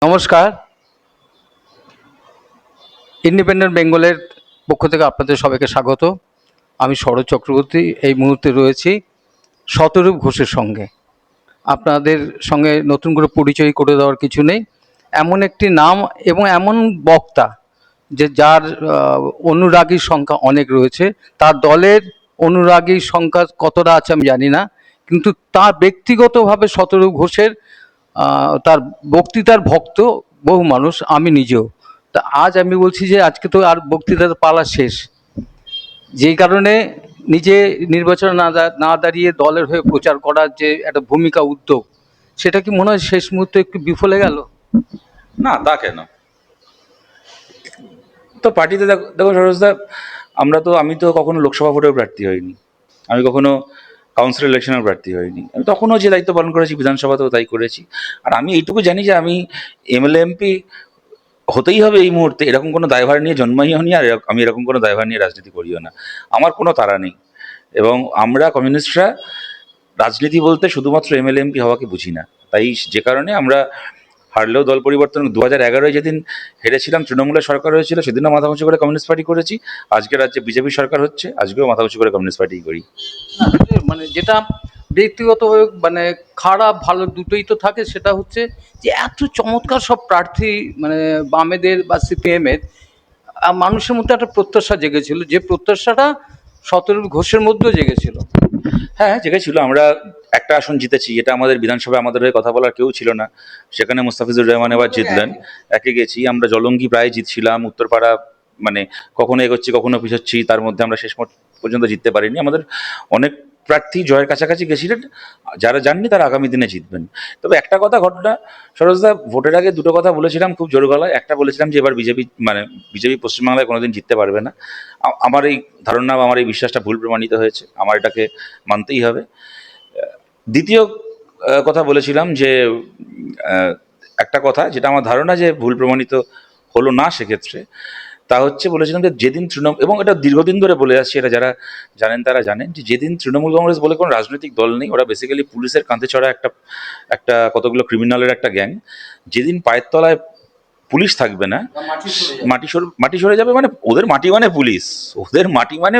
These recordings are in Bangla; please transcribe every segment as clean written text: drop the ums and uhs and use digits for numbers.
নমস্কার। ইন্ডিপেন্ডেন্ট বেঙ্গলের পক্ষ থেকে আপনাদের সবাইকে স্বাগত। আমি শরৎ চক্রবর্তী এই মুহূর্তে রয়েছি শতরূপ ঘোষের সঙ্গে। আপনাদের সঙ্গে নতুন করে পরিচয় করে দেওয়ার কিছু নেই। এমন একটি নাম এবং এমন বক্তা যার অনুরাগীর সংখ্যা অনেক রয়েছে। তার দলের অনুরাগীর সংখ্যা কতটা আছে আমি জানি না, কিন্তু তার ব্যক্তিগতভাবে শতরূপ ঘোষের তার বক্তৃতার ভক্ত বহু মানুষ, আমি নিজেও। তা আজ আমি বলছি যে আজকে তো আর বক্তৃতার পালা শেষ, যেই কারণে নিজে নির্বাচনে না দাঁড়িয়ে দলের হয়ে প্রচার করার যে একটা ভূমিকা, উদ্যোগ, সেটা কি মনে হয় শেষ মুহূর্তে একটু বিফলে গেল? না, তা কেন? তো পার্টিতে দেখো সরোজদা, আমি তো কখনো লোকসভা ভোটেও প্রার্থী হইনি, আমি কখনো কাউন্সিল ইলেকশনের প্রার্থী হইনি। আমি তখনও যে দায়িত্ব পালন করেছি বিধানসভাতেও তাই করেছি। আর আমি এইটুকু জানি যে আমি এমএলএ এমপি হতেই হবে এই মুহূর্তে, এরকম কোনো দায়ভার নিয়ে জন্মাইও নি, আর আমি এরকম কোনো দায়ভার নিয়ে রাজনীতি করিও না। আমার কোনো তাড়া নেই। এবং আমরা কমিউনিস্টরা রাজনীতি বলতে শুধুমাত্র এমএলএ এমপি হওয়াকে বুঝি না। তাই যে কারণে আমরা হারলেও দল পরিবর্তন, 2011-এ যেদিন হেরেছিলাম, তৃণমূলের সরকার হয়েছিল, সেদিনও মাথা উঁচু করে কমিউনিস্ট পার্টি করেছি। আজকে রাজ্যে বিজেপি সরকার হচ্ছে, আজকেও মাথা উঁচু করে কমিউনিস্ট পার্টি করি। না, মানে যেটা ব্যক্তিগতভাবে মানে খারাপ ভালো দুটোই তো থাকে, সেটা হচ্ছে যে এত চমৎকার সব প্রার্থী, মানে বামেদের বা সিপিএমের, মানুষের মধ্যে একটা প্রত্যাশা জেগেছিল, যে প্রত্যাশাটা শতরূপ ঘোষের মধ্যেও জেগেছিল। হ্যাঁ, জেগেছিল। আমরা একটা আসন জিতেছি, এটা আমাদের বিধানসভায় আমাদের হয়ে কথা বলার কেউ ছিল না। সেখানে মুস্তাফিজুর রহমান এবার জিতলেন। একে গেছি আমরা, জলঙ্গি প্রায় জিতছিলাম, উত্তরপাড়া মানে কখনো এগোচ্ছি কখনো পিছোচ্ছি, তার মধ্যে আমরা শেষ পর্যন্ত জিততে পারিনি। আমাদের অনেক প্রার্থী জয়ের কাছাকাছি গেছিলেন, যারা যাননি তারা আগামী দিনে জিতবেন। তবে একটা কথা, ঘটনা সরোজদা, ভোটের আগে দুটো কথা বলেছিলাম খুব জোর গলায়। একটা বলেছিলাম যে এবার বিজেপি পশ্চিমবাংলায় কোনোদিন জিততে পারবে না। আমার এই ধারণা বা আমার এই বিশ্বাসটা ভুল প্রমাণিত হয়েছে, আমার এটাকে মানতেই হবে। দ্বিতীয় কথা বলেছিলাম যে একটা কথা যেটা আমার ধারণা যে ভুল প্রমাণিত হলো না সেক্ষেত্রে, তা হচ্ছে বলেছিলাম যে যেদিন তৃণমূল, এবং এটা দীর্ঘদিন ধরে বলে আসছি, এটা যারা জানেন তারা জানেন, যে যেদিন তৃণমূল কংগ্রেস বলে কোনো রাজনৈতিক দল নেই, ওরা বেসিক্যালি পুলিশের কাঁধে চড়া একটা একটা কতগুলো ক্রিমিনালের একটা গ্যাং। যেদিন পায়ের তলায় পুলিশ থাকবে না, মাটি সরে যাবে। মানে ওদের মাটি মানে পুলিশ, ওদের মাটি মানে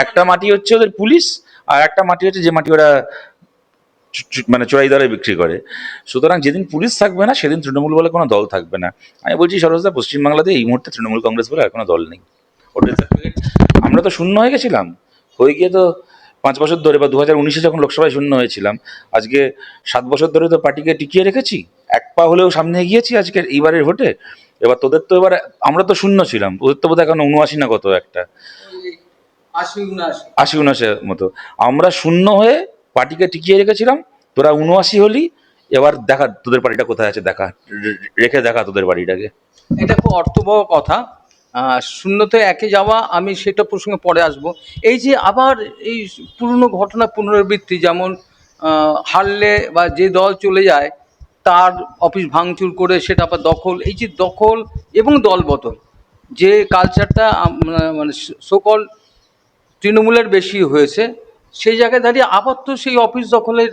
একটা মাটি হচ্ছে ওদের পুলিশ, আর একটা মাটি হচ্ছে যে মাটি ওরা মানে চোরাই দরে বিক্রি করে। সুতরাং যেদিন পুলিশ থাকবে না সেদিন তৃণমূল বলে কোনো দল থাকবে না। আমি বলছি সরোজদা, পশ্চিমবাংলাতে এই মুহূর্তে তৃণমূল কংগ্রেস বলে আর কোনো দল নেই। ওটার সার্টিফিকেট আমরা তো শূন্য হয়ে গেছিলাম, হয়ে গিয়ে তো 5 বছর ধরে, বা 2019-এ যখন লোকসভায় শূন্য হয়েছিলাম, আজকে 7 বছর ধরে তো পার্টিকে টিকিয়ে রেখেছি, এক পা হলেও সামনে এগিয়েছি আজকের এইবারের ভোটে। এবার তোদের তো এবার, আমরা তো শূন্য ছিলাম, ওদের তো বোধহয় এখন 79 না কত একটা, 80-79 মতো। আমরা শূন্য হয়ে পার্টিকে টিকিয়ে রেখেছিলাম, তোরা 79 হলি। এবার দেখা তোদের বাড়িটা কোথায় আছে, দেখা রেখে দেখা তোদের বাড়িটাকে। এটা খুব অর্থবহ কথা। শূন্যতে একে যাওয়া, আমি সেটা প্রসঙ্গে পরে আসব। এই যে আবার এই পুরনো ঘটনা পুনরাবৃত্তি, যেমন হারলে বা যে দল চলে যায় তার অফিস ভাঙচুর করে সেটা আবার দখল, এই যে দখল এবং দলবদল, যে কালচারটা মানে সকল তৃণমূলের বেশি হয়েছে, সেই জায়গায় দাঁড়িয়ে আবার তো সেই অফিস দখলের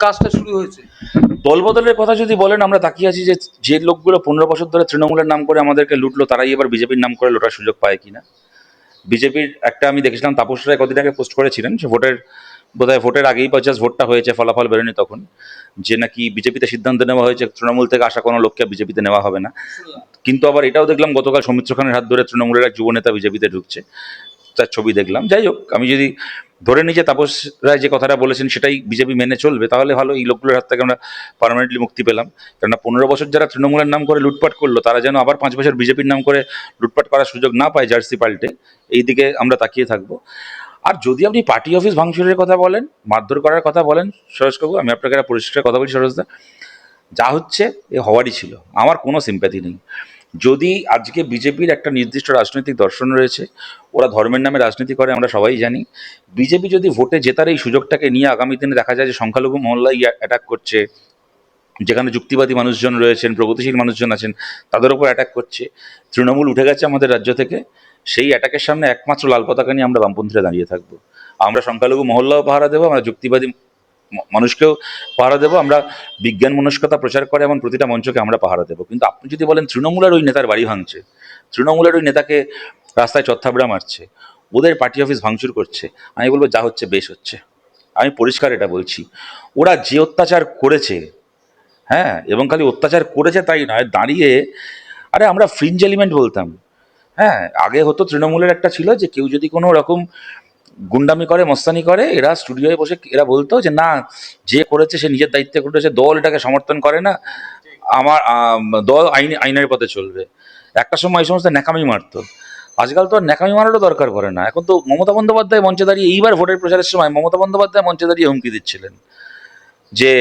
কাজটা শুরু হয়েছে। দলবদলের কথা যদি বলেন, আমরা তাকিয়ে আছি যে যে লোকগুলো 15 বছর ধরে তৃণমূলের নাম করে আমাদেরকে লুটলো, তারাই এবার বিজেপির নাম করে লোটার সুযোগ পায় কিনা। বিজেপির একটা আমি দেখেছিলাম, তাপস রায় কদিন আগে পোস্ট করেছিলেন, সে বোধহয় ভোটের আগেই বা জাস্ট ভোটটা হয়েছে, ফলাফল বেরোয়নি তখন, যে নাকি বিজেপিতে সিদ্ধান্ত নেওয়া হয়েছে তৃণমূল থেকে আসা কোনো লোককে বিজেপিতে নেওয়া হবে না। কিন্তু আবার এটাও দেখলাম গতকাল সৌমিত্র খানের হাত ধরে তৃণমূলের এক যুবনেতা বিজেপিতে ঢুকছে, তার ছবি দেখলাম। যাই হোক, আমি যদি ধরে নিই যে তাপস রায় যে কথাটা বলেছেন সেটাই বিজেপি মেনে চলবে, তাহলে ভালো, এই লোকগুলোর হাত থেকে আমরা পার্মানেন্টলি মুক্তি পেলাম। কেননা 15 বছর যারা তৃণমূলের নাম করে লুটপাট করলো, তারা যেন আবার 5 বছর বিজেপির নাম করে লুটপাট করার সুযোগ না পায় জার্সি পাল্টে। এই দিকে আমরা তাকিয়ে থাকবো। আর যদি আপনি পার্টি অফিস ভাঙচুরের কথা বলেন, মারধর করার কথা বলেন, সরোজবাবু, আমি আপনাকে একটা পরিষ্কার কথা বলি সরোজদা, যা হচ্ছে এ হওয়ারই ছিল, আমার কোনো সিম্প্যাথি নেই। যদি আজকে বিজেপির একটা নির্দিষ্ট রাজনৈতিক দর্শন রয়েছে, ওরা ধর্মের নামে রাজনীতি করে, আমরা সবাই জানি। বিজেপি যদি ভোটে জেতার এই সুযোগটাকে নিয়ে আগামী দিনে দেখা যায় যে সংখ্যালঘু মহল্লায় অ্যাটাক করছে, যেখানে যুক্তিবাদী মানুষজন রয়েছেন, প্রগতিশীল মানুষজন আছেন, তাদের উপর অ্যাটাক করছে, তৃণমূল উঠে গেছে আমাদের রাজ্য থেকে, সেই অ্যাটাকের সামনে একমাত্র লাল পতাকা নিয়ে আমরা বামপন্থীরা দাঁড়িয়ে থাকবো। আমরা সংখ্যালঘু মহল্লাও পাহারা দেবো, আমরা যুক্তিবাদী মানুষকেও পাহারা দেবো, আমরা বিজ্ঞান মনস্কতা প্রচার করে এমন প্রতিটা মঞ্চকে আমরা পাহারা দেবো। কিন্তু আপনি যদি বলেন তৃণমূলের ওই নেতার বাড়ি ভাঙছে, তৃণমূলের ওই নেতাকে রাস্তায় চত্থাবড়া মারছে, ওদের পার্টি অফিস ভাঙচুর করছে, আমি বলবো যা হচ্ছে বেশ হচ্ছে। আমি পরিষ্কার এটা বলছি, ওরা যে অত্যাচার করেছে, হ্যাঁ, এবং খালি অত্যাচার করেছে তাই নয়, দাঁড়িয়ে, আরে আমরা ফ্রিঞ্জ এলিমেন্ট বলতাম, হ্যাঁ, আগে হতো তৃণমূলের একটা ছিল যে কেউ যদি কোনো রকম গুন্ডামি করে, মস্তানি করে, এরা স্টুডিওয়ে বসে এরা বলতো যে না, যে করেছে সে নিজের দায়িত্বে করেছে, দল এটাকে সমর্থন করে না, আমার দল আইনের পথে চলবে। একটা সময় এই সমস্ত ন্যাকামি মারতো। আজকাল তো আর ন্যাকামি মারারও দরকার পড়ে না। এখন তো মমতা বন্দ্যোপাধ্যায় মঞ্চে দাঁড়িয়ে, এইবার ভোটের প্রচারের সময় মমতা বন্দ্যোপাধ্যায় মঞ্চে দাঁড়িয়ে হুমকি দিচ্ছিলেন যে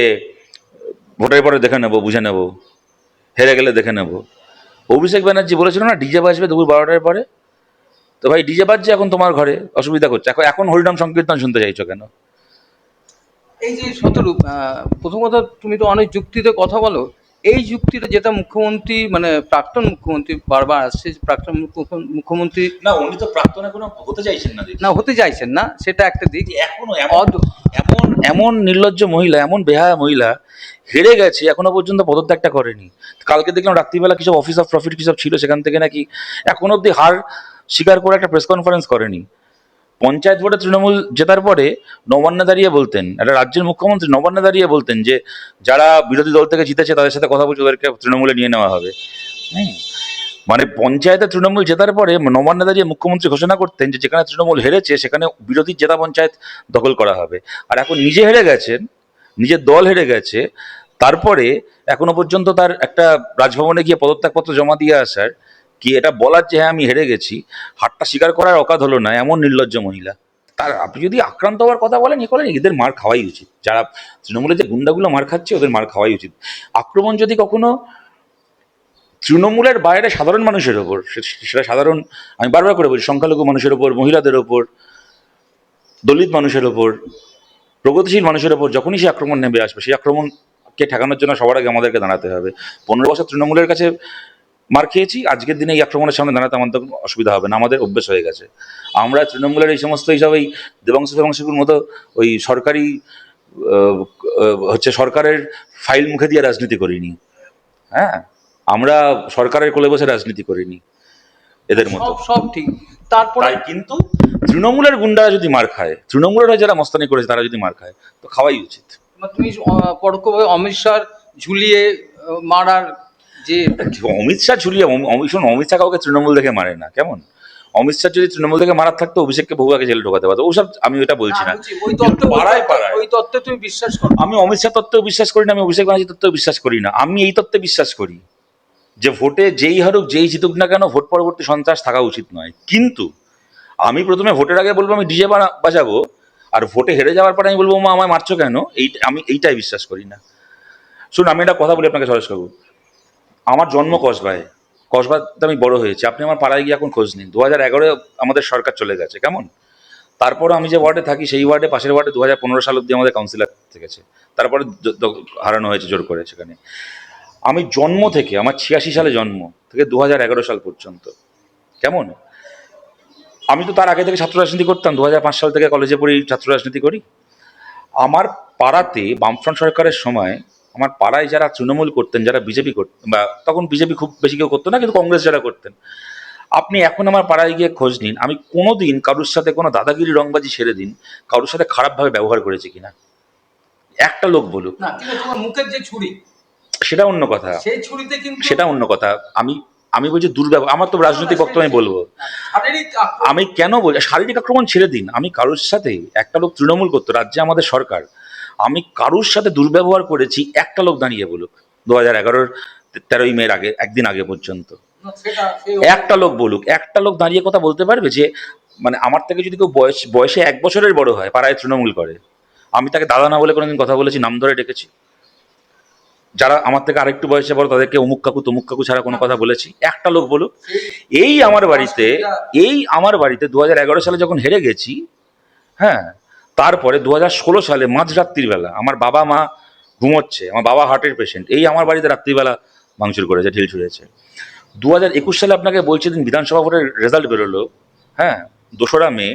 ভোটের পরে দেখে নেবো, বুঝে নেবো, হেরে গেলে দেখে নেবো। অভিষেক ব্যানার্জি বলেছিল না ডিজে বাজবে দুপুর 12টার পরে। তো ভাই ডিজে বাজছে এখন তোমার ঘরে, অসুবিধা করছে, এখন হরিনাম সংকীর্তন শুনতে চাইছো কেন? এই যে শতরূ, প্রথমত তুমি তো অনেক যুক্তিতে কথা বলো। এই যুক্তিটা যেটা মুখ্যমন্ত্রী, মানে প্রাক্তন মুখ্যমন্ত্রী বারবার আসছে, প্রাক্তন মুখ্যমন্ত্রী না, উনি তো প্রাক্তন এখনো হতে চাইছেন না, দেখছি। না হতে চাইছেন না, সেটা একটা দিক। এখনো এমন এমন নির্লজ্জ মহিলা, এমন বেহায়া মহিলা হেরে গেছে, এখনো পর্যন্ত পদত্যাগটা করেনি। কালকে দেখলাম রাত্রিবেলা কিসব অফিস অফ প্রফিট কিসব ছিল, সেখান থেকে নাকি এখন অব্দি হার স্বীকার করে একটা প্রেস কনফারেন্স করেনি। পঞ্চায়েত ভোটে তৃণমূল জেতার পরে নবান্নে দাঁড়িয়ে বলতেন, একটা রাজ্যের মুখ্যমন্ত্রী নবান্নে দাঁড়িয়ে বলতেন যে যারা বিরোধী দল থেকে জিতেছে তাদের সাথে কথা বলছে, ওদেরকে তৃণমূলে নিয়ে নেওয়া হবে। হুম, মানে পঞ্চায়েতে তৃণমূল জেতার পরে নবান্নে দাঁড়িয়ে মুখ্যমন্ত্রী ঘোষণা করতেন যে যেখানে তৃণমূল হেরেছে সেখানে বিরোধী জেতা পঞ্চায়েত দখল করা হবে। আর এখন নিজে হেরে গেছেন, নিজের দল হেরে গেছে, তারপরে এখনো পর্যন্ত তার একটা রাজভবনে গিয়ে পদত্যাগপত্র জমা দিয়ে আসার, কি এটা বলার যে হ্যাঁ আমি হেরে গেছি, হারটা স্বীকার করার অকাত হলো না, এমন নির্লজ্জ মহিলা। তার আপনি যদি আক্রান্ত হওয়ার কথা বলেন, এ করেন, এদের মার খাওয়াই উচিত। যারা তৃণমূলের যে গুন্ডাগুলো মার খাচ্ছে ওদের মার খাওয়াই উচিত। আক্রমণ যদি কখনো তৃণমূলের বাইরে সাধারণ মানুষের ওপর, সেটা সাধারণ, আমি বারবার করে বলছি, সংখ্যালঘু মানুষের ওপর, মহিলাদের ওপর, দলিত মানুষের ওপর, প্রগতিশীল মানুষের ওপর যখনই সে আক্রমণ নেমে আসবে, সেই আক্রমণকে ঠেকানোর জন্য সবার আগে আমাদেরকে দাঁড়াতে হবে। 15 বছর তৃণমূলের কাছে মার খেয়েছি, আজকের দিনে এই আক্রমণের সামনে দাঁড়াতে আমাদের কোনো অসুবিধা হবে না, আমাদের অভ্যেস হয়ে গেছে। আমরা তৃণমূলের এই সমস্ত এইসব এই দেবাংশু ফেবাংশুর মতো ওই সরকারি হচ্ছে সরকারের ফাইল মুখে দিয়ে রাজনীতি করিনি, হ্যাঁ, আমরা সরকারের কোলে বসে রাজনীতি করিনি এদের মতো। সব সব ঠিক। তারপরে তাই কিন্তু তৃণমূলের গুন্ডারা যদি মার খায়, তৃণমূলের যারা মস্তানি করেছে তারা যদি মার খায়, তো খাওয়াই উচিত। তুমি পরোক্ষভাবে অমিত শাহ ঝুলিয়ে মারার যে অমিত শাহ ঝুলিয়ে, শোন, অমিত শাহ কাউকে তৃণমূল দেখে মারে না, কেমন? অমিত শাহ যদি তৃণমূল থেকে মারার থাকতো অভিষেককে বহু আগে জেলে ঢোকাতে পারতো। ওসব আমি ওইটা বলছি না। ওই তত্ত্ব, পাড়ায় পাড়ায় ওই তত্ত্বে তুমি বিশ্বাস করো? আমি অমিত শাহ তত্ত্বেও বিশ্বাস করি না, আমি অভিষেক ব্যানার্জি তত্ত্বেও বিশ্বাস করি না। আমি এই তত্ত্বে বিশ্বাস করি যে ভোটে যেই হারুক, যেই জিতুক না কেন, ভোট পরবর্তী সন্ত্রাস থাকা উচিত নয়। কিন্তু আমি প্রথমে ভোটের আগে বলবো আমি ডিজে বাজাবো, আর ভোটে হেরে যাওয়ার পরে আমি বলবো মা আমায় মারছো কেন, আমি এইটাই বিশ্বাস করি না। শুনুন, আমি একটা কথা বলি আপনাকে সরেশবাবু, আমার জন্ম কসবায়, কসবাতে আমি বড় হয়েছি। আপনি আমার পাড়ায় গিয়ে এখন খোঁজ নিন, 2011 আমাদের সরকার চলে গেছে, কেমন? তারপরে আমি যে ওয়ার্ডে থাকি সেই ওয়ার্ডে, পাশের ওয়ার্ডে 2015 সাল অব্দি আমাদের কাউন্সিলর থেকেছে, তারপরে হারানো হয়েছে জোর করে সেখানে। আমি জন্ম থেকে, আমার 86 সালে জন্ম থেকে 2011 সাল পর্যন্ত, কেমন, আমি তো তার আগে থেকে ছাত্র রাজনীতি করতাম, 2005 সাল থেকে কলেজে পড়ি ছাত্র রাজনীতি করি। আমার পাড়াতে বামফ্রন্ট সরকারের সময় আমার পাড়ায় যারা তৃণমূল করতেন, যারা বিজেপি করতেন, বা তখন বিজেপি খুব বেশি কেউ করতো না, কিন্তু কংগ্রেস যারা করতেন, আপনি এখন আমার পাড়ায় গিয়ে খোঁজ নিন, আমি কোনোদিন কারুর সাথে কোনো দাদাগিরি রংবাজি ছেড়ে দিন, কারুর সাথে খারাপভাবে ব্যবহার করেছি কিনা একটা লোক বলুক। না, কিন্তু তোমার মুখের যে ছুরি, সেটা অন্য কথা, সেই ছুরিতে কিন্তু সেটা অন্য কথা। আমি আমি বলছি দুর্ব্যবহার, আমার তো রাজনৈতিক বক্তব্য আমি বলবো। শারীরিক আমি কেন বলছি শারীরিক আক্রমণ ছেড়ে দিন, আমি কারোর সাথে, একটা লোক তৃণমূল করতো, রাজ্যে আমাদের সরকার, আমি কারোর সাথে দুর্ব্যবহার করেছি একটা লোক দাঁড়িয়ে বলুক, 2011-র 13ই মের আগে, একদিন আগে পর্যন্ত একটা লোক বলুক, একটা লোক দাঁড়িয়ে কথা বলতে পারবে যে, মানে আমার থেকে যদি কেউ বয়সে 1 বছরের বড় হয়, পাড়ায় তৃণমূল করে, আমি তাকে দাদা না বলে কোনোদিন কথা বলেছি, নাম ধরে ডেকেছি? যারা আমার থেকে আরেকটু বয়সে বড় তাদেরকে অমুক কাকু তমুক কাকু ছাড়া কোনো কথা বলেছি? একটা লোক বলুক। এই আমার বাড়িতে 2011 সালে যখন হেরে গেছি, হ্যাঁ, তারপরে 2016 সালে মাঝরাত্রির বেলা আমার বাবা মা ঘুমোচ্ছে, আমার বাবা হার্টের পেশেন্ট, এই আমার বাড়িতে রাত্রিবেলা ভাঙচুর করেছে, ঢিল ছুঁড়েছে। 2021 সালে আপনাকে বলছি, দিন বিধানসভা ভোটের রেজাল্ট বেরোলো, হ্যাঁ, 2রা মে,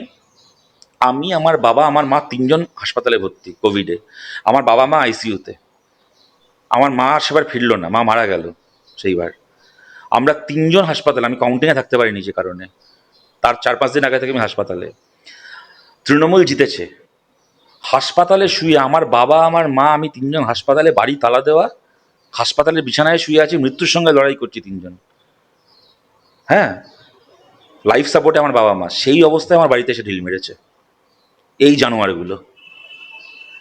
আমি, আমার বাবা, আমার মা তিনজন হাসপাতালে ভর্তি কোভিডে। আমার বাবা মা আইসিইউতে। আমার মা আর সেবার ফিরলো না, মা মারা গেল সেইবার। আমরা তিনজন হাসপাতালে, আমি কাউন্টিংয়ে থাকতে পারিনি যে কারণে। তার 4-5 দিন আগে থেকে আমি হাসপাতালে। তৃণমূল জিতেছে। হাসপাতালে শুয়ে আমার বাবা, আমার মা, আমি তিনজন হাসপাতালে, বাড়ি তালা দেওয়া, হাসপাতালের বিছানায় শুয়ে আছি, মৃত্যুর সঙ্গে লড়াই করছি তিনজন। হ্যাঁ, লাইফ সাপোর্টে আমার বাবা মা। সেই অবস্থায় আমার বাড়িতে এসে ঢিল মেরেছে এই জানোয়ারগুলো।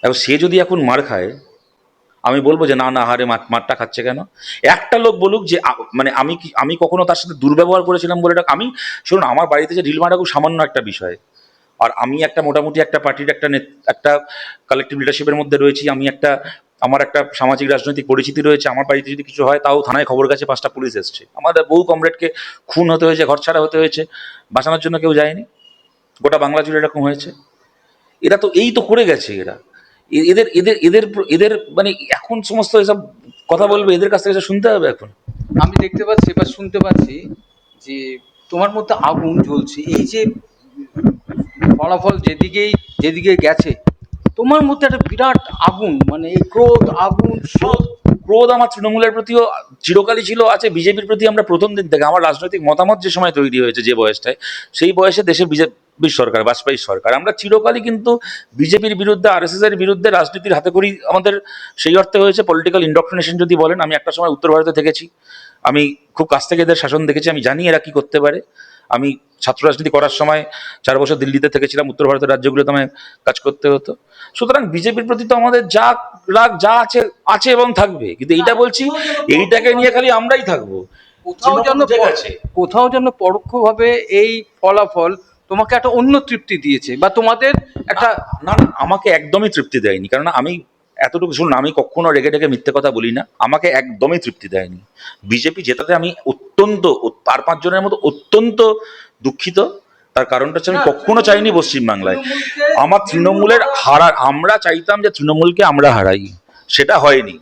এবং সে যদি এখন মার খায়, আমি বলবো যে না না, হারে মারটা খাচ্ছে কেন? একটা লোক বলুক যে মানে আমি কখনো তার সাথে দুর্ব্যবহার করেছিলাম বলে এটা আমি। শুনুন, আমার বাড়িতে যে ঢিল মারা খুব সামান্য একটা বিষয়। আর আমি একটা মোটামুটি একটা পার্টির একটা কালেকটিভ লিডারশিপের মধ্যে রয়েছি। আমি আমার একটা সামাজিক রাজনৈতিক পরিচিতি রয়েছে। আমার বাড়িতে যদি কিছু হয়, তাও থানায় খবর গেছে, 5টা পুলিশ এসছে। আমাদের বহু কমরেডকে খুন হতে হয়েছে, ঘরছাড়া হতে হয়েছে, বাঁচানোর জন্য কেউ যায়নি। গোটা বাংলা জুড়ে এরকম হয়েছে। এরা তো এই তো করে গেছে। এরা এদের এদের এদের এদের মানে এখন সমস্ত এসব কথা বলবে, এদের কাছ থেকে এসব শুনতে হবে এখন। আমি দেখতে পাচ্ছি বা শুনতে পাচ্ছি যে তোমার মধ্যে আগুন জ্বলছে। এই যে ফলাফল যেদিকে গেছে, তোমার মধ্যে একটা বিরাট আগুন, মানে এই ক্রোধ, আগুন, ক্রোধ ক্রোধ আমার তৃণমূলের প্রতিও চিরকালই ছিল, আছে। বিজেপির প্রতি আমরা প্রথম দিন থেকে, আমার রাজনৈতিক মতামত যে সময় তৈরি হয়েছে, যে বয়সটায়, সেই বয়সে দেশে বিজেপির সরকার, বাজপেয়ী সরকার। আমরা চিরকালই কিন্তু বিজেপির বিরুদ্ধে, আরএসএস এর বিরুদ্ধে রাজনীতির হাতে করি আমাদের সেই অর্থে হয়েছে। পলিটিক্যাল ইন্ডক্ট্রিনেশন যদি বলেন, আমি একটা সময় উত্তর ভারতে থেকেছি, আমি খুব কাছ থেকে এদের শাসন দেখেছি, আমি জানি এরা কি করতে পারে। আমি ছাত্র রাজনীতি করার সময় 4 বছর দিল্লিতে থেকেছিলাম, উত্তর ভারতের রাজ্যগুলোতে আমায় কাজ করতে হতো। সুতরাং বিজেপির প্রতি তো আমাদের যা রাগ যা আছে আছে এবং থাকবে, কিন্তু এইটা বলছি, এইটাকে নিয়ে খালি আমরাই থাকবো। কোথাও যেন পরোক্ষভাবে এই ফলাফল তোমাকে একটা অন্য তৃপ্তি দিয়েছে, বা তোমাদের একটা না না, আমাকে একদমই তৃপ্তি দেয়নি। কারণ আমি এতটুকু শুনুন, আমি কখনো রেগে টেগে মিথ্যে কথা বলি না। আমাকে একদমই তৃপ্তি দেয়নি বিজেপি জেতাতে। আমি অত্যন্ত 4-5 জনের মতো অত্যন্ত দুঃখিত। তার কারণটা হচ্ছে, আমি কখনো চাইনি পশ্চিমবাংলায় আমার তৃণমূলের আমরা চাইতাম যে তৃণমূলকে আমরা হারাই, সেটা হয়নি।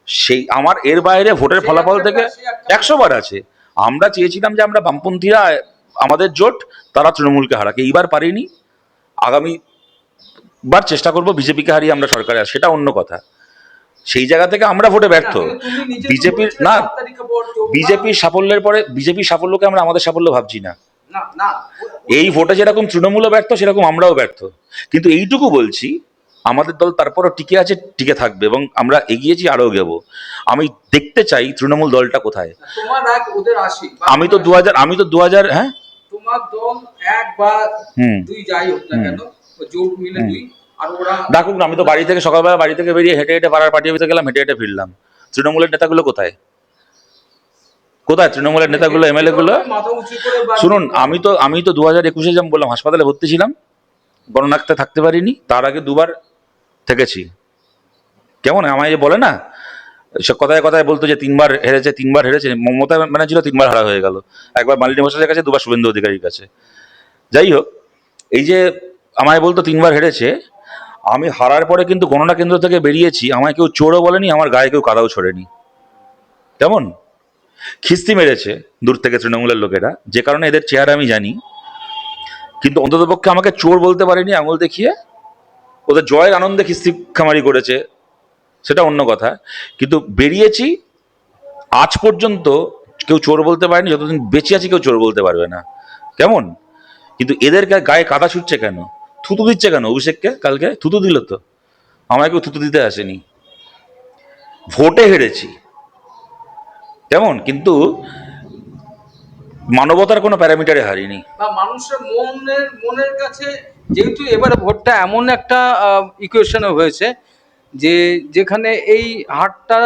সেই আমার এর বাইরে ভোটের ফলাফল থেকে 100 বার আছে। আমরা চেয়েছিলাম যে আমরা বামপন্থীরা, আমাদের জোট, তারা তৃণমূলকে হারাকে। এইবার পারিনি। আগামী বার চেষ্টা করব বিজেপিকে হারিয়ে আমরা সরকারে আসি, সেটা অন্য কথা। সেই জায়গা থেকে আমরা ভোটে ব্যর্থ। বিজেপির না, বিজেপির সাফল্যকে আমরা আমাদের সাফল্য ভাবছি না। এই ভোটে যেরকম তৃণমূলও ব্যর্থ, সেরকম আমরাও ব্যর্থ। কিন্তু এইটুকু বলছি, আমাদের দল তারপরও টিকে আছে, টিকে থাকবে, এবং আমরা এগিয়েছি, আরো এগোবো। আমি দেখতে চাই তৃণমূল দলটা কোথায়। আমি তো 2000 হ্যাঁ, তোমার দল এক বা দুই যাই হোক না কেন, জোট মিলে দুই, আর ওরা ডাকুক না। আমি তো বাড়ি থেকে সকালবেলা বাড়ি থেকে বেরিয়ে হেঁটে হেঁটে পাড়ার পার্টি অফিসে গেলাম, হেঁটে হেঁটে ফিরলাম। তৃণমূলের নেতাগুলো কোথায়? কোথায় তৃণমূলের নেতাগুলো, এমএলএ গুলো? শুনুন, আমি তো 2021-এ যেমন বললাম, হাসপাতালে ভর্তি ছিলাম, গণনাতে থাকতে পারিনি। তার আগে 2বার থেকেছি। কেমন আমায় যে বলে না, সে কথায় কথায় বলতো যে 3বার হেরেছে। মমতা ব্যানার্জিরও 3বার হারা হয়ে গেল। একবার মালিনী বসারের কাছে, 2বার শুভেন্দু অধিকারীর কাছে। যাই হোক, এই যে আমায় বলতো 3বার হেরেছে, আমি হারার পরে কিন্তু গণনা কেন্দ্র থেকে বেরিয়েছি, আমায় কেউ চোরও বলেনি, আমার গায়ে কেউ কাদাও ছড়েনি। কেমন খিস্তি মেরেছে দূর থেকে তৃণমূলের লোকেরা, যে কারণে এদের চেহারা আমি জানি। কিন্তু অন্ততপক্ষে আমাকে চোর বলতে পারেনি আঙুল দেখিয়ে। ওদের জয়ের আনন্দে খিস্তি খামারি করেছে, সেটা অন্য কথা। কিন্তু বেরিয়েছি, আজ পর্যন্ত কেউ চোর বলতে পারেনি। যতদিন বেঁচে আছি কেউ চোর বলতে পারবে না। কেমন কিন্তু এদের গায়ে কাদা ছুটছে কেন, থুতু দিচ্ছে কেন? অভিষেককে কালকে থুতু দিল তো, আমায় কেউ থুতু দিতে আসেনি। ভোটে হেরেছি কেমন, কিন্তু মানবতার কোনো প্যারামিটারে হারিনি। বা মানুষের মনের কাছে, যেহেতু এবারে ভোটটা এমন একটা ইকুয়েশনে হয়েছে যে যেখানে এই হারটার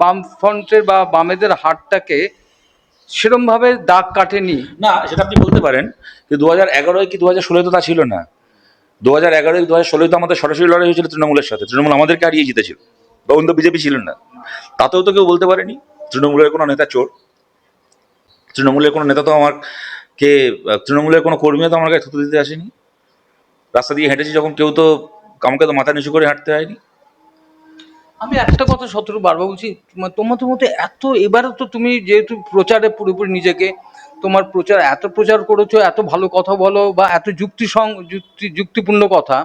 বামফ্রন্টের বা বামেদের হারটাকে সেরমভাবে দাগ কাটেনি। না, সেটা আপনি বলতে পারেন, কিন্তু 2011 কি 2016 তো তা ছিল না। 2011 2016 তো আমাদের সরাসরি লড়াই হয়েছিল তৃণমূলের সাথে। তৃণমূল আমাদেরকে হারিয়ে জিতেছিল, তখন তো বিজেপি ছিল না। তাতেও তো কেউ বলতে পারেনি তৃণমূলের কোনো নেতা চোর। তৃণমূলের কোনো নেতা তো তৃণমূলের কোনো কর্মীও তো আমার গায়ে থুতু দিতে আসেনি। রাস্তা দিয়ে হেঁটেছি যখন, কেউ তো আমাকে তো মাথা নিচু করে হাঁটতে হয়নি। আমি একটা কথা শত্রু বারবার বলছি, তোমার মধ্যে এত, এবারে তো তুমি যেহেতু প্রচারে পুরোপুরি নিজেকে, তোমার প্রচার এত প্রচার করেছো, এত ভালো কথা বলো বা এত যুক্তিপূর্ণ কথা,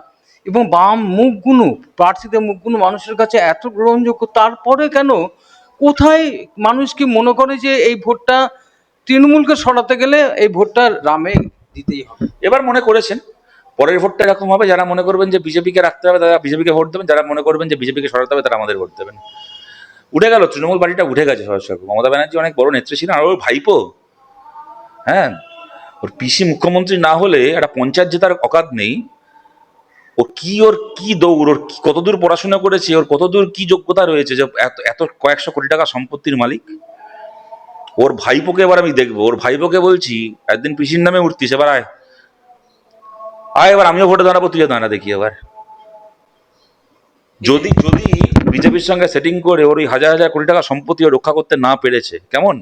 এবং বাম মুখগুলো, প্রার্থীদের মুখগুলো মানুষের কাছে এত গ্রহণযোগ্য, তারপরে কেন কোথায় মানুষ কি মনে করে যে এই ভোটটা তৃণমূলকে সরাতে গেলে এই ভোটটা রামে দিতেই হবে? এবার মনে করেছেন পরের ভোটটা এরকম হবে, যারা মনে করবেন যে বিজেপিকে রাখতে হবে তারা বিজেপিকে ভোট দেবেন, যারা মনে করবেন যে বিজেপিকে সরাতে হবে তারা আমাদের ভোট দেবেন। উঠে গেল, তৃণমূল পার্টিটা উঠে গেছে সরাসরি। মমতা ব্যানার্জি অনেক বড় নেত্রী ছিলেন, আর ওর ভাইপো, হ্যাঁ, ওর পিসি মুখ্যমন্ত্রী না হলে একটা পঞ্চায়েত জেতার অকাত নেই। ওর কি দৌড়, ওর কতদূর পড়াশোনা করেছে, ওর কতদূর কি যোগ্যতা রয়েছে যে এত এত কয়েকশো কোটি টাকা সম্পত্তির মালিক। ওর ভাইপোকে এবার আমি দেখবো, ওর ভাইপোকে বলছি একদিন পিসির নামে উঠতিস, এবার আয় আয়, এবার আমিও ভোটে দাঁড়াবো, তুইও দাঁড়া দেখি এবার। যদি যদি বিজেপির সঙ্গে সেটিং করে ওর ওই হাজার হাজার কোটি টাকা সম্পত্তি রক্ষা করতে না পেরেছে, কেমন?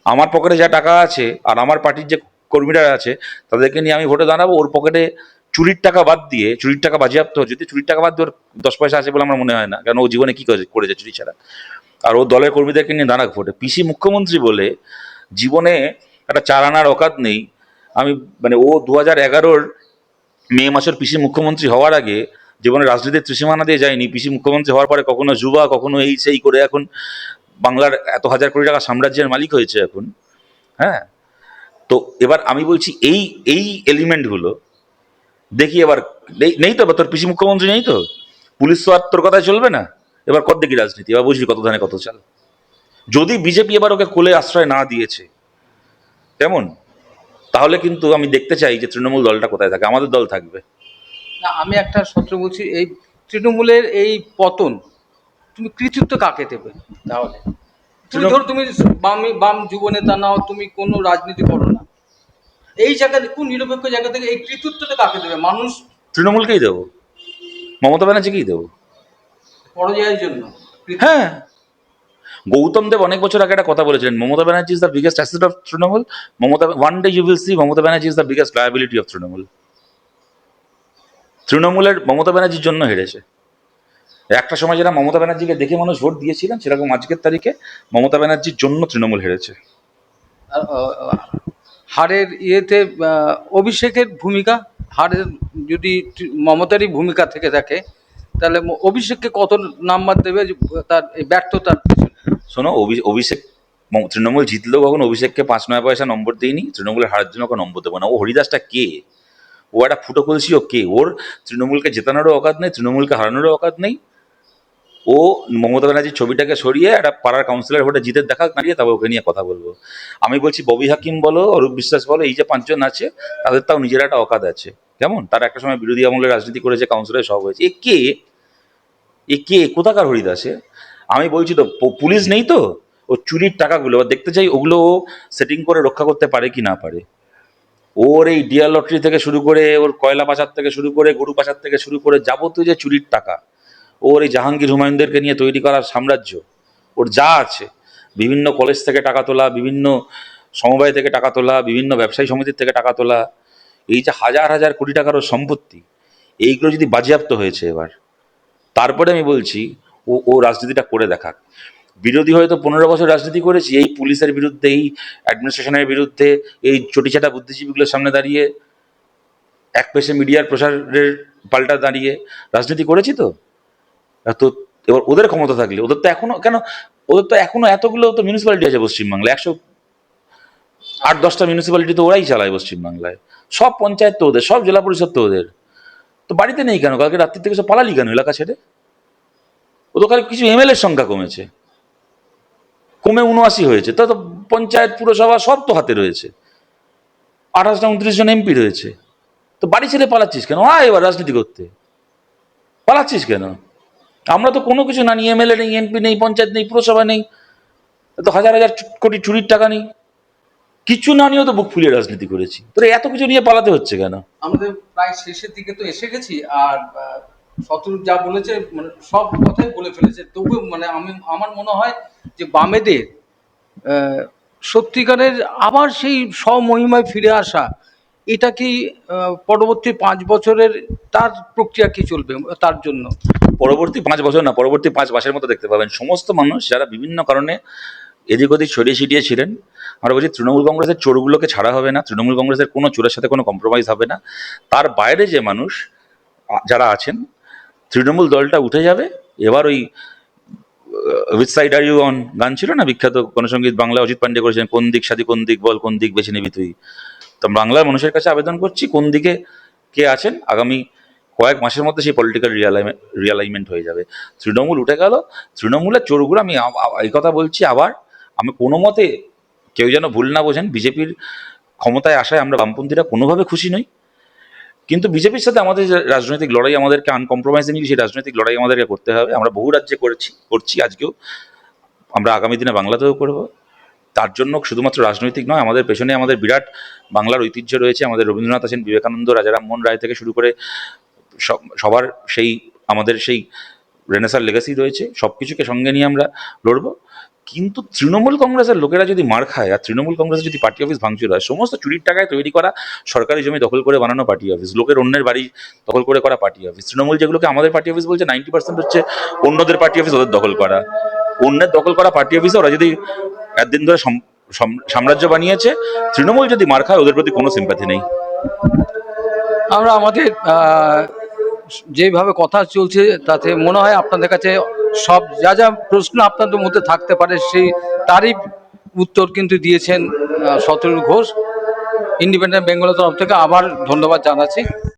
আমার পকেটে যা টাকা আছে আর আমার পার্টির যে কর্মীরা আছে তাদেরকে নিয়ে আমি ভোটে দাঁড়াবো, ওর পকেটে চুরির টাকা বাদ দিয়ে, চুরির টাকা বাজেয়াপ্ত, যদি চুরির টাকা বাদ দিয়ে ওর 10 পয়সা আছে বলে আমার মনে হয় না, কারণ ও জীবনে কি করেছে চুরি ছাড়া। আর ও দলের কর্মীদেরকে নিয়ে দাঁড়াক ভোটে। পিসি মুখ্যমন্ত্রী বলে জীবনে একটা চার আনার অকাত নেই। আমি মানে ও 2011-র মে মাসের পিসি মুখ্যমন্ত্রী হওয়ার আগে জীবনে রাজনীতির ত্রিসীমানা দিয়ে যায়নি। পিসি মুখ্যমন্ত্রী হওয়ার পরে কখনো যুবা, কখনো এই সেই করে এখন বাংলার এত হাজার কোটি টাকা সাম্রাজ্যের মালিক হয়েছে এখন। হ্যাঁ, তো এবার আমি বলছি এই এই এলিমেন্টগুলো দেখি এবার। নেই তো, এবার তোর পিসি মুখ্যমন্ত্রী নেই তো, পুলিশ তো আর তোর কথায় চলবে না। এবার কত দেখি রাজনীতি, এবার বুঝবি কত ধানে কত চাল। যদি বিজেপি এবার ওকে কোলে আশ্রয় না দিয়েছে কেমন, তাহলে কিন্তু আমি দেখতে চাই যে তৃণমূল দলটা কোথায় থাকে, আমাদের দল থাকবে না, আমি একটা সত্য বলছি, এই তৃণমূলের এই পতন তুমি কৃতিত্ব কাকে দেবে তাহলে? তুমি ধরো তুমি বাম যুব নেতা নাও, তুমি কোনো রাজনীতি করো না, এই জায়গা কোন নিরপেক্ষ জায়গা থেকে এই কৃতিত্বটা কাকে দেবে? মানুষ তৃণমূলকেই দেবো, মমতা ব্যানার্জিকেই দেবো। পরাজয়ের জন্য? হ্যাঁ, গৌতম দেব অনেক বছর আগে একটা কথা বলেছিলেন, Mamata Banerjee is the biggest asset of Trinamool. One day you will see Mamata Banerjee is the biggest liability of Trinamool. তৃণমূলের মমতা ব্যানার্জির জন্য হেরেছে। একটা সময় যারা মমতা ব্যানার্জিকে দেখে মানুষ ভোট দিয়েছিলেন, সেরকম আজকের তারিখে মমতা ব্যানার্জির জন্য তৃণমূল হেরেছে। হারের ইয়েতে অভিষেকের ভূমিকা, হারের যদি মমতারই ভূমিকা থেকে থাকে, তাহলে অভিষেককে কত নাম্বার দেবে তার এই ব্যর্থতার পিছনে? শোনো, অভিষেক তৃণমূল জিতলেও কখন অভিষেককে 5-9 পয়সা নম্বর দিইনি, তৃণমূলের হারার জন্য ওকে নম্বর দেবো না। ও হরিদাসটা কে? ও একটা ফুটো কলসি, ও কে? ওর তৃণমূলকে জেতানোরও অকাত নেই, তৃণমূলকে হারানোরও অকাত নেই। ও মমতা ব্যানার্জির ছবিটাকে সরিয়ে একটা পাড়ার কাউন্সিলর ভোটে জিতে দেখা দাঁড়িয়ে, তবে ওকে নিয়ে কথা বলবো। আমি বলছি ববি হাকিম বলো, অরূপ বিশ্বাস বলো, এই যে 5 জন আছে তাদের তাও নিজের একটা অকাত আছে, কেমন? তারা একটা সময় বিরোধী আমলের রাজনীতি করেছে, কাউন্সিলর সব হয়েছে। এ কে কোথাকার হরিদাসে? আমি বলছি তো, পুলিশ নেই তো, ও চুরির টাকাগুলো দেখতে চাই, ওগুলো ও সেটিং করে রক্ষা করতে পারে কি না পারে। ওর এই ডিয়ার লটারি থেকে শুরু করে, ওর কয়লা পাচার থেকে শুরু করে, গরু পাচার থেকে শুরু করে যাবতীয় যে চুরির টাকা, ওর এই জাহাঙ্গীর হুমায়ুনদেরকে নিয়ে তৈরি করার সাম্রাজ্য, ওর যা আছে, বিভিন্ন কলেজ থেকে টাকা তোলা, বিভিন্ন সমবায় থেকে টাকা তোলা, বিভিন্ন ব্যবসায়ী সমিতির থেকে টাকা তোলা, এই যে হাজার হাজার কোটি টাকার ওর সম্পত্তি, এইগুলো যদি বাজেয়াপ্ত হয়েছে এবার, তারপরে আমি বলছি ও ও রাজনীতিটা করে দেখাক। বিরোধী হয়তো 15 বছর রাজনীতি করেছি, এই পুলিশের বিরুদ্ধে, এই অ্যাডমিনিস্ট্রেশনের বিরুদ্ধে, এই চটিচাটা বুদ্ধিজীবীগুলোর সামনে দাঁড়িয়ে, এক পেশে মিডিয়ার প্রসারের পাল্টা দাঁড়িয়ে রাজনীতি করেছি তো। তো এবার ওদের ক্ষমতা থাকলে, ওদের তো এখনো কেন, ওদের তো এখনো এতগুলো তো মিউনিসিপ্যালিটি আছে পশ্চিমবাংলায়, 108-10টা মিউনিসিপ্যালিটি তো ওরাই চালায় পশ্চিমবাংলায়। সব পঞ্চায়েত তো ওদের, সব জেলা পরিষদ তো ওদের। তো বাড়িতে নেই কেন? কালকে রাত্রি থেকে সব পালালি কেন এলাকা ছেড়ে? ও তো কালকে কিছু এমএলএর সংখ্যা কমেছে, কমে 79 হয়েছে, তা তো পঞ্চায়েত পুরসভা সব তো হাতে রয়েছে, 28-29 জন এমপি রয়েছে। তো বাড়ি ছেড়ে পালাচ্ছিস কেন? আয় এবার রাজনীতি করতে, পালাচ্ছিস কেন? আমরা তো কোনো কিছু না নিয়ে, এমএলএ নেই, এমপি নেই, পঞ্চায়েত নেই, পুরসভা নেই, তো হাজার হাজার কোটি চুরির টাকা নেই, কিছু না নিয়েও তো বুক ফুলিয়ে রাজনীতি করেছি। তোর এত কিছু নিয়ে পালাতে হচ্ছে কেন? আমাদের প্রায় শেষের দিকে তো এসে গেছি, আর শত্রু যা বলেছে মানে সব কথাই বলে ফেলেছে। তবু মানে আমার মনে হয় যে বামেদের সত্যিকারের আবার সেই স্বমহিমায় ফিরে আসা, এটা কি পরবর্তী 5 বছরের তার প্রক্রিয়া কি চলবে তার জন্য? পরবর্তী 5 বছর না, পরবর্তী 5 মাসের মতো দেখতে পাবেন সমস্ত মানুষ যারা বিভিন্ন কারণে এদিক ওদিক ছড়িয়ে ছিটিয়ে ছিলেন। আমরা বলছি তৃণমূল কংগ্রেসের চোরগুলোকে ছাড়া হবে না, তৃণমূল কংগ্রেসের কোনো চোরের সাথে কোনো কম্প্রোমাইজ হবে না। তার বাইরে যে মানুষ যারা আছেন, তৃণমূল দলটা উঠে যাবে। এবার ওই which side are you on গান ছিল না বিখ্যাত গণসঙ্গীত, বাংলা অজিত পান্ডে করেছেন, কোন দিক সাথী কোন দিক বল, কোন দিক বেছে নিবি তুই। তো বাংলার মানুষের কাছে আবেদন করছি, কোন দিকে কে আছেন, আগামী কয়েক মাসের মধ্যে সেই পলিটিক্যাল রিয়ালাইনমেন্ট হয়ে যাবে। তৃণমূল উঠে গেল, তৃণমূলের চোরগুলো, আমি এই কথা বলছি আবার, আমি কোনো মতে কেউ যেন ভুল না বোঝেন, বিজেপির ক্ষমতায় আসায় আমরা বামপন্থীরা কোনোভাবে খুশি নই, কিন্তু বিজেপির সাথে আমাদের যে রাজনৈতিক লড়াই, আমাদেরকে আনকম্প্রোমাইজিংলি সেই রাজনৈতিক লড়াই আমাদেরকে করতে হবে। আমরা বহু রাজ্যে করছি, আজকেও আমরা আগামী দিনে বাংলাতেও করব। তার জন্য শুধুমাত্র রাজনৈতিক নয়, আমাদের পেছনে আমাদের বিরাট বাংলার ঐতিহ্য রয়েছে। আমাদের রবীন্দ্রনাথ আছেন, বিবেকানন্দ, রাজা রামমোহন রায় থেকে শুরু করে সবার সেই আমাদের সেই রেনেসার লেগাসি রয়েছে, সব কিছুকে সঙ্গে নিয়ে আমরা লড়বো। কিন্তু তৃণমূল কংগ্রেসের লোকেরা যদি মার খায়, আর তৃণমূল কংগ্রেসের যদি পার্টি অফিস ভাঙচুর হয়, সমস্ত চুরির টাকায় তৈরি করা সরকারি জমি দখল করে বানানো পার্টি অফিস, লোকের অন্যের বাড়ি দখল করে করা পার্টি অফিস, তৃণমূল যেগুলোকে আমাদের পার্টি অফিস বলছে, 90% হচ্ছে অন্যদের পার্টি অফিস, ওদের দখল করা। অন্যের দখল করা পার্টি অফিসে ওরা যদি একদিন ধরে সাম্রাজ্য বানিয়েছে, তৃণমূল যদি মার খায়, ওদের প্রতি কোনো সিম্প্যাথি নেই। আমরা আমাদের যেভাবে কথা চলছে তাতে মনে হয় আপনাদের কাছে সব যা যা প্রশ্ন আপনাদের মধ্যে থাকতে পারে তারই উত্তর কিন্তু দিয়েছেন শতরূপ ঘোষ। ইন্ডিপেন্ডেন্ট বেঙ্গলের তরফ থেকে আবার ধন্যবাদ জানাচ্ছি।